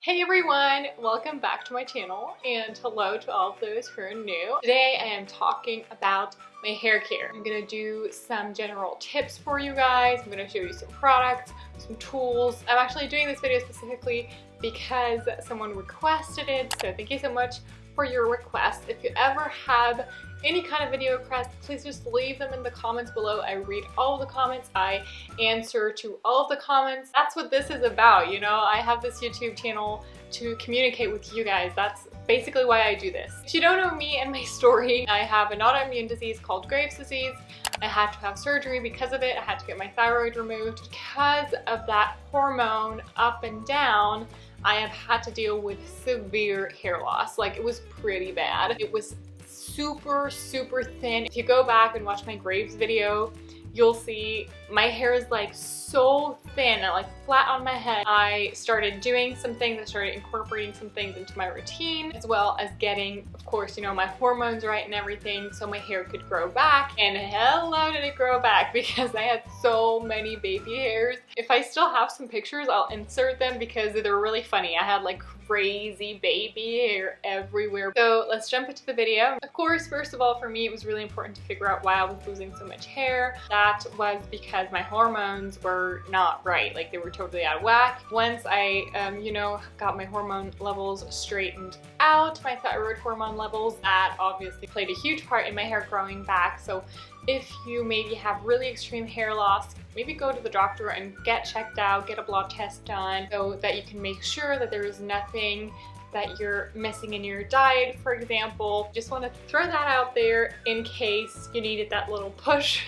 Hey everyone, welcome back to my channel and hello to all of those who are new. Today I am talking about my hair care. I'm gonna do some general tips for you guys. I'm gonna show you some products, some tools. I'm actually doing this video specifically because someone requested it, so thank you so much for your request. If you ever have any kind of video requests, please just leave them in the comments below. I read all of the comments. I answer to all of the comments. That's what this is about, you know? I have this YouTube channel to communicate with you guys. That's basically why I do this. If you don't know me and my story, I have an autoimmune disease called Graves' disease. I had to have surgery because of it. I had to get my thyroid removed. Because of that hormone up and down, I have had to deal with severe hair loss. Like, it was pretty bad. It was super thin. If you go back and watch my Graves video, you'll see my hair is like so thin and like flat on my head. I started doing some things. I started incorporating some things into my routine, as well as getting, of course, you know, my hormones right and everything so my hair could grow back. And hello, did it grow back, because I had so many baby hairs. If I still have some pictures, I'll insert them because they're really funny. I had like crazy baby hair everywhere. So let's jump into the video. Of course, first of all, for me, it was really important to figure out why I was losing so much hair. That was because my hormones were not right. Like, they were totally out of whack. Once I, you know, got my hormone levels straightened out, my thyroid hormone levels, that obviously played a huge part in my hair growing back. So if you maybe have really extreme hair loss, maybe go to the doctor and get checked out, get a blood test done so that you can make sure that there is nothing that you're missing in your diet, for example. Just want to throw that out there in case you needed that little push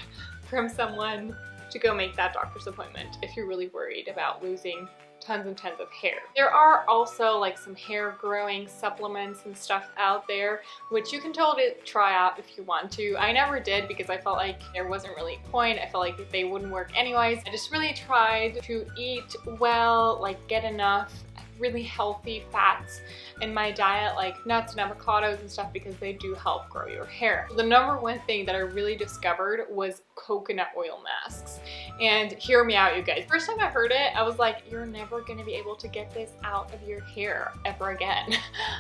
from someone to go make that doctor's appointment if you're really worried about losing tons and tons of hair. There are also like some hair growing supplements and stuff out there, which you can totally try out if you want to. I never did because I felt like there wasn't really a point. I felt like they wouldn't work anyways. I just really tried to eat well, like get enough really healthy fats in my diet, like nuts and avocados and stuff, because they do help grow your hair. The number one thing that I really discovered was coconut oil masks. And hear me out, you guys. First time I heard it, I was like, you're never gonna be able to get this out of your hair ever again.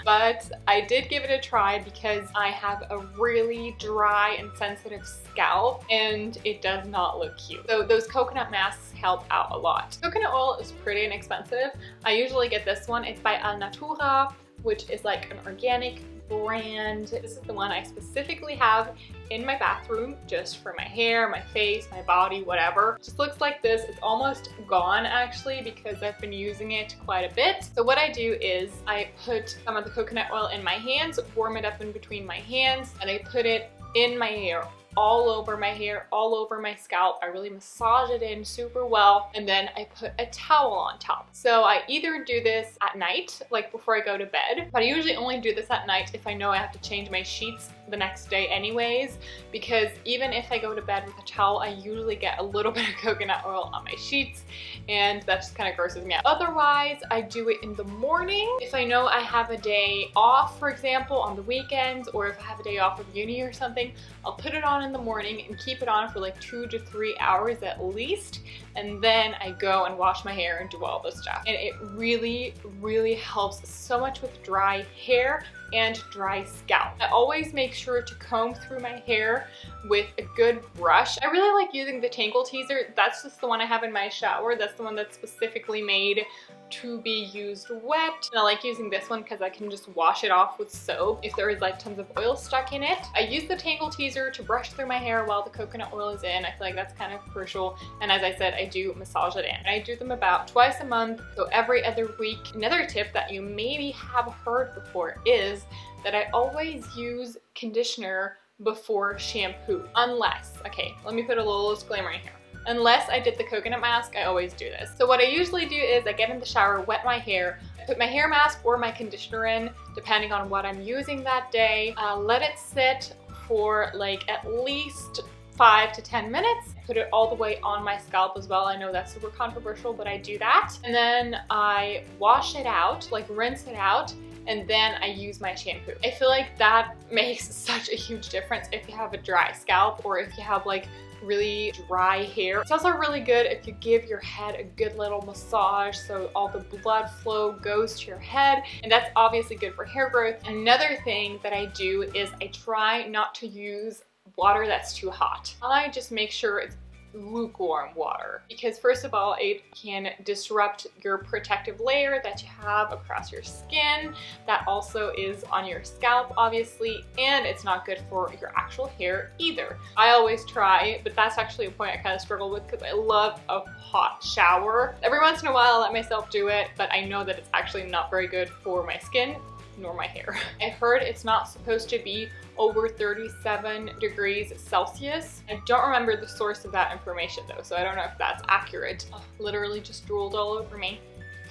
But I did give it a try because I have a really dry and sensitive scalp and it does not look cute. So those coconut masks help out a lot. Coconut oil is pretty inexpensive. I usually get this one. It's by Alnatura, which is like an organic brand. This is the one I specifically have in my bathroom just for my hair, my face, my body, whatever. It just looks like this. It's almost gone actually because I've been using it quite a bit. So what I do is I put some of the coconut oil in my hands, warm it up in between my hands, and I put it in my hair, all over my hair, all over my scalp. I really massage it in super well, and then I put a towel on top. So I either do this at night, like before I go to bed, but I usually only do this at night if I know I have to change my sheets the next day anyways, because even if I go to bed with a towel, I usually get a little bit of coconut oil on my sheets, and that just kind of grosses me out. Otherwise, I do it in the morning. If I know I have a day off, for example, on the weekends, or if I have a day off of uni or something, I'll put it on in the morning and keep it on for like 2 to 3 hours at least, and then I go and wash my hair and do all this stuff. And it really helps so much with dry hair and dry scalp. I always make sure to comb through my hair with a good brush. I really like using the Tangle Teaser. That's just the one I have in my shower. That's the one that's specifically made to be used wet. And I like using this one because I can just wash it off with soap if there is like tons of oil stuck in it. I use the Tangle Teaser to brush through my hair while the coconut oil is in. I feel like that's kind of crucial. And as I said, I do massage it in. I do them about twice a month, so every other week. Another tip that you maybe have heard before is that I always use conditioner before shampoo, unless, okay, let me put a little disclaimer in here. Unless I did the coconut mask, I always do this. So what I usually do is I get in the shower, wet my hair, I put my hair mask or my conditioner in, depending on what I'm using that day, let it sit for like at least 5 to 10 minutes. Put it all the way on my scalp as well. I know that's super controversial, but I do that. And then I wash it out, like rinse it out, and then I use my shampoo. I feel like that makes such a huge difference if you have a dry scalp or if you have like really dry hair. It's also really good if you give your head a good little massage so all the blood flow goes to your head, and that's obviously good for hair growth. Another thing that I do is I try not to use water that's too hot. I just make sure it's lukewarm water, because first of all, it can disrupt your protective layer that you have across your skin that also is on your scalp, obviously, and it's not good for your actual hair either. I always try, but that's actually a point I kind of struggle with because I love a hot shower. Every once in a while I let myself do it, but I know that it's actually not very good for my skin nor my hair. I heard it's not supposed to be over 37 degrees Celsius. I don't remember the source of that information though, so I don't know if that's accurate. Oh, literally just drooled all over me.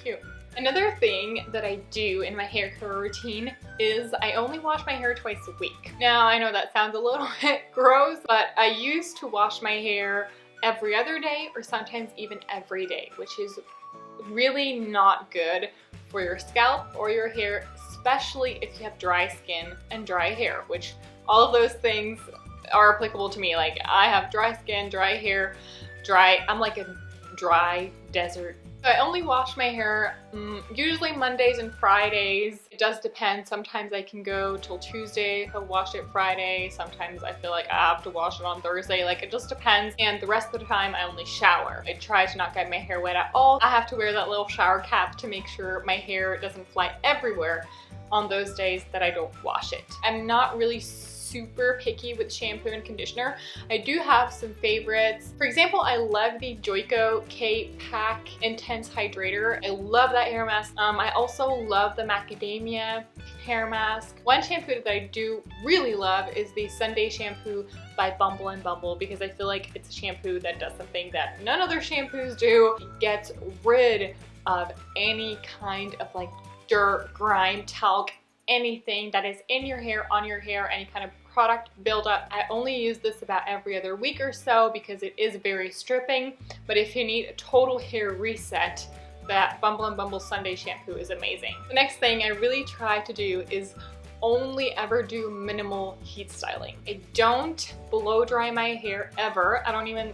Cute. Another thing that I do in my hair care routine is I only wash my hair twice a week. Now I know that sounds a little bit gross, but I used to wash my hair every other day or sometimes even every day, which is really not good for your scalp or your hair, especially if you have dry skin and dry hair, which all of those things are applicable to me. Like, I have dry skin, dry hair, I'm like a dry desert. So I only wash my hair usually Mondays and Fridays. It does depend. Sometimes I can go till Tuesday if I wash it Friday. Sometimes I feel like I have to wash it on Thursday. Like, it just depends. And the rest of the time I only shower. I try to not get my hair wet at all. I have to wear that little shower cap to make sure my hair doesn't fly everywhere on those days that I don't wash it. I'm not really super picky with shampoo and conditioner. I do have some favorites. For example, I love the Joico K-Pack Intense Hydrator. I love that hair mask. I also love the macadamia hair mask. One shampoo that I do really love is the Sunday shampoo by Bumble and Bumble, because I feel like it's a shampoo that does something that none other shampoos do. It gets rid of any kind of like dirt, grime, talc, anything that is in your hair, on your hair, any kind of product buildup. I only use this about every other week or so because it is very stripping, but if you need a total hair reset, that Bumble and Bumble Sunday shampoo is amazing. The next thing I really try to do is only ever do minimal heat styling. I don't blow dry my hair ever.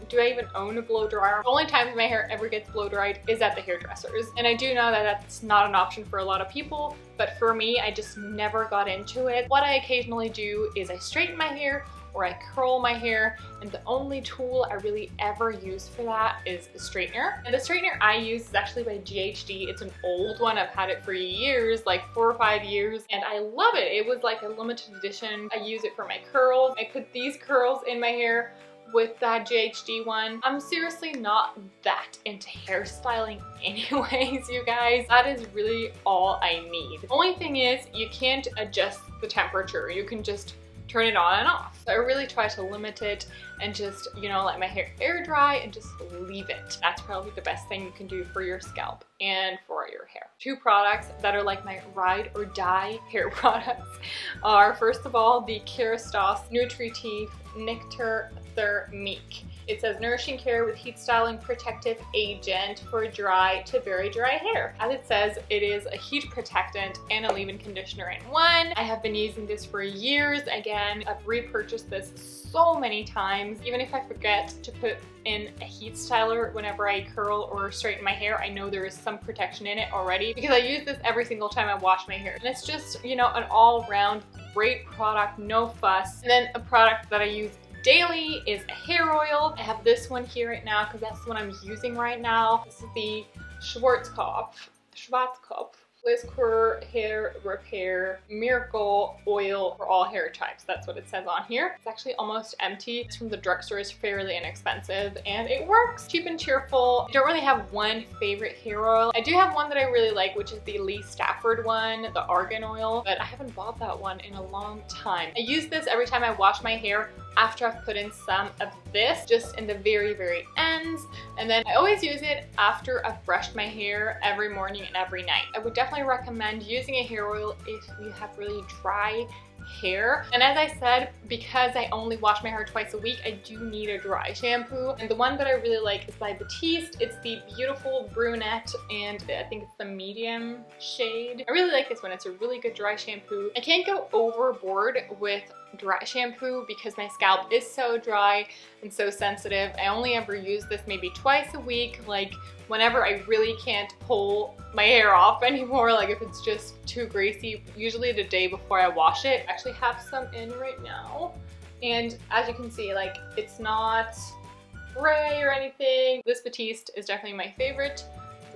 Do I even own a blow dryer? The only time my hair ever gets blow dried is at the hairdressers. And I do know that that's not an option for a lot of people, but for me, I just never got into it. What I occasionally do is I straighten my hair or I curl my hair, and the only tool I really ever use for that is a straightener. And the straightener I use is actually by GHD. It's an old one. I've had it for years, like 4 or 5 years, and I love it. It was like a limited edition. I use it for my curls. I put these curls in my hair with that GHD one. I'm seriously not that into hairstyling anyways, you guys. That is really all I need. The only thing is you can't adjust the temperature. You can just turn it on and off. So I really try to limit it and just, you know, let my hair air dry and just leave it. That's probably the best thing you can do for your scalp and for your hair. 2 products that are like my ride or die hair products are, first of all, the Kerastase Nutritive Nectar Thermique. It says nourishing care with heat styling protective agent for dry to very dry hair. As it says, it is a heat protectant and a leave-in conditioner in one. I have been using this for years. Again, I've repurchased this so many times. Even if I forget to put in a heat styler whenever I curl or straighten my hair, I know there is some protection in it already because I use this every single time I wash my hair. And it's just, you know, an all-around great product, no fuss. And then a product that I use daily is a hair oil. I have this one here right now because that's the one I'm using right now. This is the Schwarzkopf Bliss Hair Repair Miracle Oil for all hair types. That's what it says on here. It's actually almost empty. It's from the drugstore. It's fairly inexpensive and it works. Cheap and cheerful. I don't really have one favorite hair oil. I do have one that I really like, which is the Lee Stafford one, the argan oil, but I haven't bought that one in a long time. I use this every time I wash my hair after I've put in some of this, just in the very, very ends. And then I always use it after I've brushed my hair every morning and every night. I would definitely recommend using a hair oil if you have really dry hair. And as I said, because I only wash my hair twice a week, I do need a dry shampoo. And the one that I really like is by Batiste. It's the Beautiful Brunette, and I think it's the medium shade. I really like this one. It's a really good dry shampoo. I can't go overboard with dry shampoo because my scalp is so dry and so sensitive. I only ever use this maybe twice a week, like whenever I really can't pull my hair off anymore, like if it's just too greasy, usually the day before I wash it. I actually have some in right now. And as you can see, like it's not gray or anything. This Batiste is definitely my favorite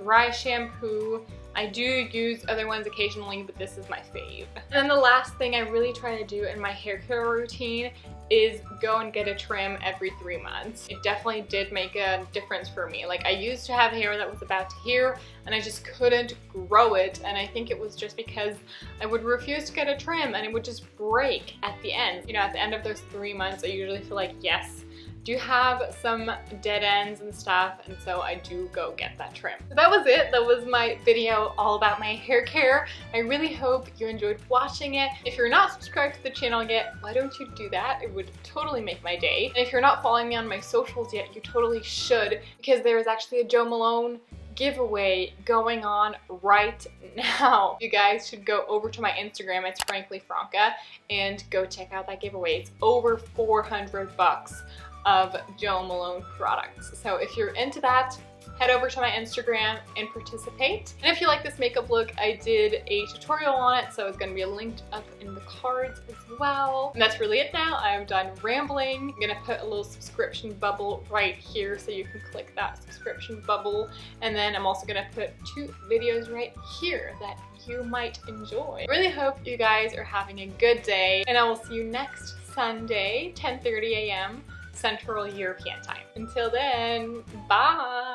dry shampoo. I do use other ones occasionally, but this is my fave. And then the last thing I really try to do in my hair care routine is go and get a trim every 3 months. It definitely did make a difference for me. Like I used to have hair that was about to here and I just couldn't grow it, and I think it was just because I would refuse to get a trim and it would just break at the end. You know, at the end of those 3 months, I usually feel like, yes, do have some dead ends and stuff, and so I do go get that trim. So that was it. That was my video all about my hair care. I really hope you enjoyed watching it. If you're not subscribed to the channel yet, why don't you do that? It would totally make my day. And if you're not following me on my socials yet, you totally should, because there is actually a Joe Malone giveaway going on right now. You guys should go over to my Instagram, it's FranklyFranca, and go check out that giveaway. It's over 400 bucks of Joe Malone products. So if you're into that, head over to my Instagram and participate. And if you like this makeup look, I did a tutorial on it, so it's gonna be linked up in the cards as well. And that's really it now. I'm done rambling. I'm gonna put a little subscription bubble right here so you can click that subscription bubble. And then I'm also gonna put 2 videos right here that you might enjoy. I really hope you guys are having a good day, and I will see you next Sunday, 10:30 a.m. Central European Time. Until then, bye!